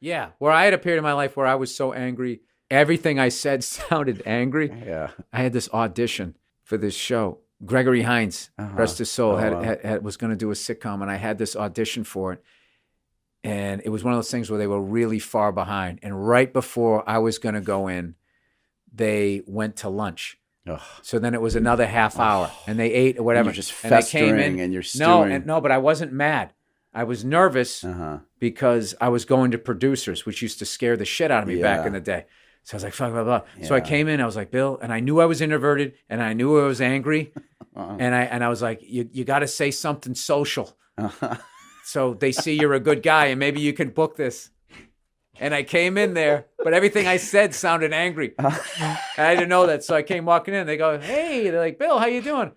Yeah, where I had a period in my life where I was so angry, everything I said sounded angry. Yeah. I had this audition for this show. Gregory Hines, rest his soul, was going to do a sitcom, and I had this audition for it. And it was one of those things where they were really far behind. And right before I was going to go in, they went to lunch. Ugh. So then it was another half hour, and they ate or whatever. And you're just and they festering came in, and you're stewing. No, but I wasn't mad. I was nervous because I was going to producers, which used to scare the shit out of me back in the day. So I was like, fuck, blah, blah. Yeah. So I came in, I was like, Bill, and I knew I was introverted, and I knew I was angry. And I was like, you got to say something social. So they see you're a good guy, and maybe you can book this. And I came in there, but everything I said sounded angry. And I didn't know that. So I came walking in. They go, hey, they're like, Bill, how you doing?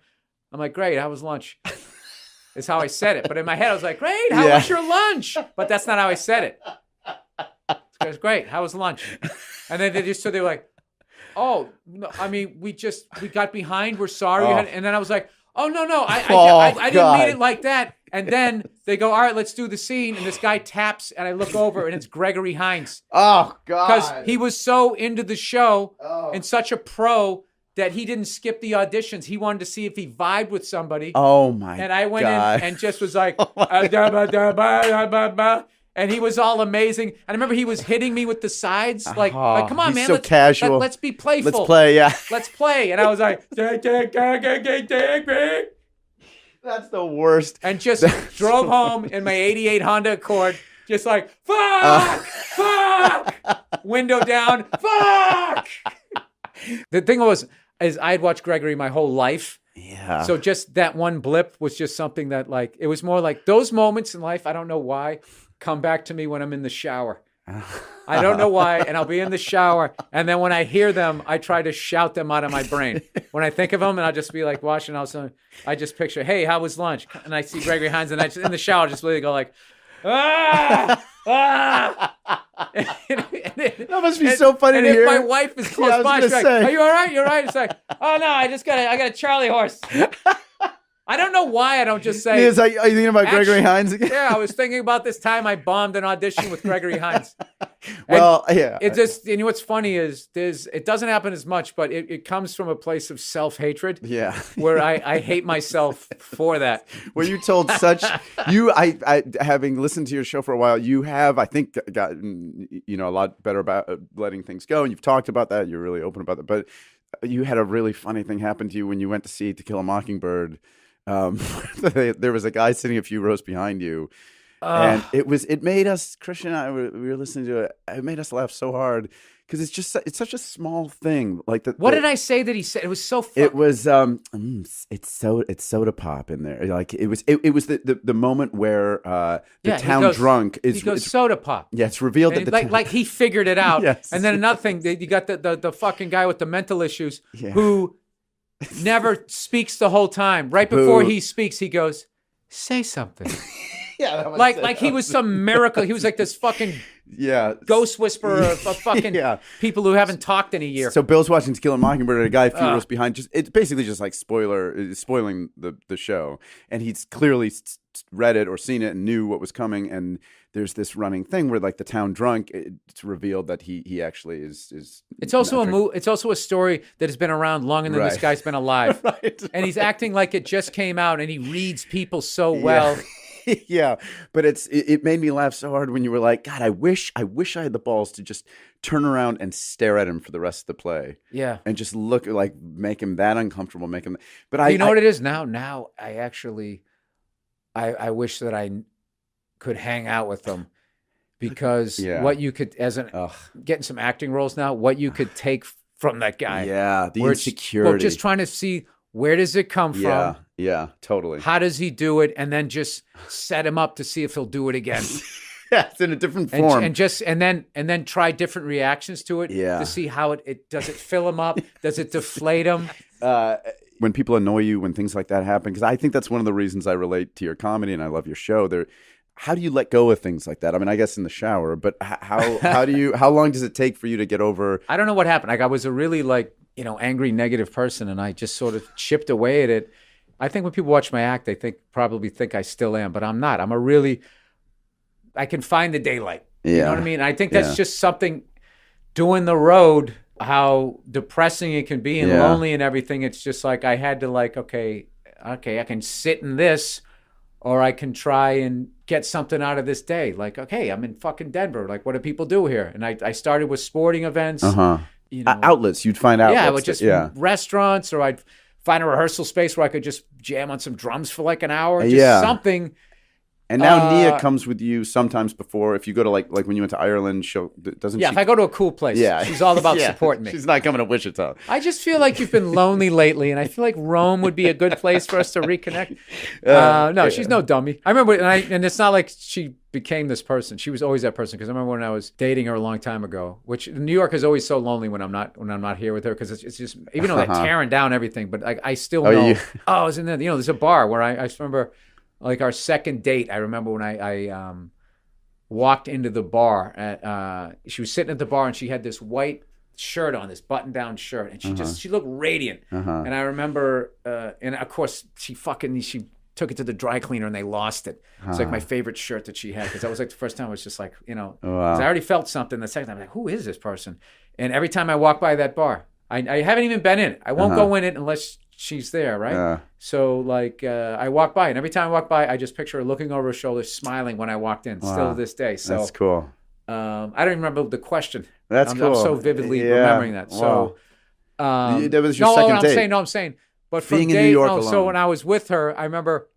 I'm like, great. How was lunch? Is how I said it. But in my head, I was like, great. How was your lunch? But that's not how I said it. It was great. How was lunch? And then they were like, oh, no, I mean, we got behind. We're sorry. And then I was like, oh, no. I didn't mean it like that. And then they go, all right, let's do the scene. And this guy taps, and I look over, and it's Gregory Hines. Oh, God. Because he was so into the show and such a pro that he didn't skip the auditions. He wanted to see if he vibed with somebody. Oh, my God. And I went in and just was like, and he was all amazing. And I remember he was hitting me with the sides. Like come on, man. So casual. Let's be playful. Let's play, yeah. Let's play. And I was like, that's the worst. And just drove home in my 88 Honda Accord, just like, fuck, window down, fuck. The thing is I had watched Gregory my whole life. Yeah. So just that one blip was just something that, like, it was more like those moments in life, I don't know why, come back to me when I'm in the shower. I don't know why, and I'll be in the shower, and then when I hear them, I try to shout them out of my brain. When I think of them, and I'll just be like washing out some, I just picture, hey, how was lunch? And I see Gregory Hines, and I just in the shower just really go like, that must be so funny to hear. And if my wife is close by, she's like, are you all right? You're right. It's like, oh no, I got a Charlie horse. I don't know why I don't just say. Are you thinking about Gregory Hines again? Yeah, I was thinking about this time I bombed an audition with Gregory Hines. It just, you know what's funny is it doesn't happen as much, but it comes from a place of self-hatred. Yeah. Where I hate myself for that. Where you told I having listened to your show for a while, you have, I think, gotten, a lot better about letting things go. And you've talked about that. You're really open about that. But you had a really funny thing happen to you when you went to see To Kill a Mockingbird. There was a guy sitting a few rows behind you, and it made us, Christian and I, we were listening to it. It made us laugh so hard because it's such a small thing. Like what did I say that he said? It was so fun. It was it's soda pop in there. Like it was the moment where the town drunk is. He goes soda pop. Yeah, it's revealed and that like he figured it out. Yes. And then another thing, you got the fucking guy with the mental issues who never speaks the whole time. Right before he speaks, he goes, say something. Yeah, that was like he was some miracle. He was like this fucking ghost whisperer of fucking people who haven't talked in a year. So Bill's watching To Kill a Mockingbird, and a guy a few rows behind. It's basically just like spoiling the show, and he's clearly read it or seen it and knew what was coming. And there's this running thing where, like, the town drunk, it's revealed that he actually is. It's also it's also a story that has been around longer than this guy's been alive. Right. And he's acting like it just came out, and he reads people so well. Yeah, but it made me laugh so hard when you were like, God, I wish I had the balls to just turn around and stare at him for the rest of the play. Yeah, and just look, like, make him that uncomfortable, make him. But what it is now. Now I actually, I wish that I could hang out with them, because what you could getting some acting roles now, what you could take from that guy. Yeah, the insecurity. Well, just trying to see, where does it come from? Yeah, totally. How does he do it? And then just set him up to see if he'll do it again. Yeah, it's in a different form. And then try different reactions to it to see how it does it fill him up? Does it deflate him? When people annoy you, when things like that happen, because I think that's one of the reasons I relate to your comedy and I love your show. How do you let go of things like that? I mean, I guess in the shower, but how long does it take for you to get over? I don't know what happened. Like, I was a really, angry, negative person, and I just sort of chipped away at it. I think when people watch my act, they probably think I still am, but I'm not. I can find the daylight. You know what I mean? I think that's just something, doing the road, how depressing it can be and lonely and everything. It's just like I had to like, okay, I can sit in this, or I can try and get something out of this day. Like, okay, I'm in fucking Denver. Like, what do people do here? And I started with sporting events. You know, outlets. You'd find outlets. Yeah, but just restaurants, or I'd find a rehearsal space where I could just jam on some drums for like an hour. Just something. And now Nia comes with you sometimes before. If you go to like when you went to Ireland, doesn't she? Yeah, if I go to a cool place, she's all about supporting me. She's not coming to Wichita. I just feel like you've been lonely lately, and I feel like Rome would be a good place for us to reconnect. No, she's no dummy. I remember, and it's not like she became this person. She was always that person, because I remember when I was dating her a long time ago, which New York is always so lonely when I'm not here with her, because it's just, even though they're tearing down everything, but I still know. I was in there. You know, there's a bar where I remember. Like our second date, I remember when I walked into the bar. She was sitting at the bar, and she had this white shirt on, this button-down shirt, and she looked radiant. And I remember, and of course, she took it to the dry cleaner and they lost it. It's like my favorite shirt that she had, because that was like the first time I was just like, you know, 'cause I already felt something. The second time, I'm like, who is this person? And every time I walk by that bar, I haven't even been in it. I won't go in it unless she's there, right? So like I walk by, and every time I walk by, I just picture her looking over her shoulder, smiling when I walked in. Still to this day. So that's cool. I don't even remember the question. That's cool. I'm so vividly remembering that. So that was your second date. I'm saying. But being in New York alone. So when I was with her, I remember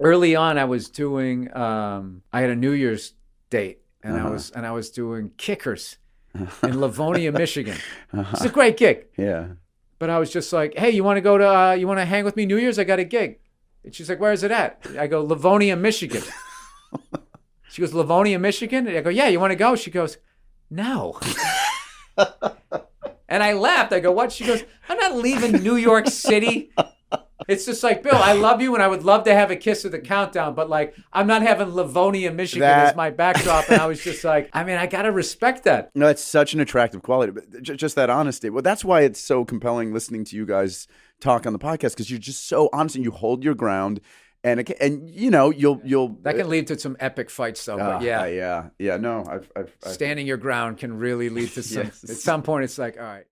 early on I was doing. I had a New Year's date, and I was doing Kickers in Livonia, Michigan. It's a great gig. Yeah. But I was just like, hey, you want to hang with me New Year's? I got a gig. And she's like, where is it at? I go, Livonia, Michigan. She goes, Livonia, Michigan? And I go, yeah, you want to go? She goes, no. And I laughed. I go, what? She goes, I'm not leaving New York City. It's just like, Bill, I love you, and I would love to have a kiss at the countdown, but like, I'm not having Livonia, Michigan as my backdrop. And I was just like, I mean, I got to respect that. No, it's such an attractive quality, but just that honesty. Well, that's why it's so compelling listening to you guys talk on the podcast, because you're just so honest and you hold your ground. And you know, you'll that can lead to some epic fights, though. But yeah. No, I've standing your ground can really lead to some. At some point, it's like, all right.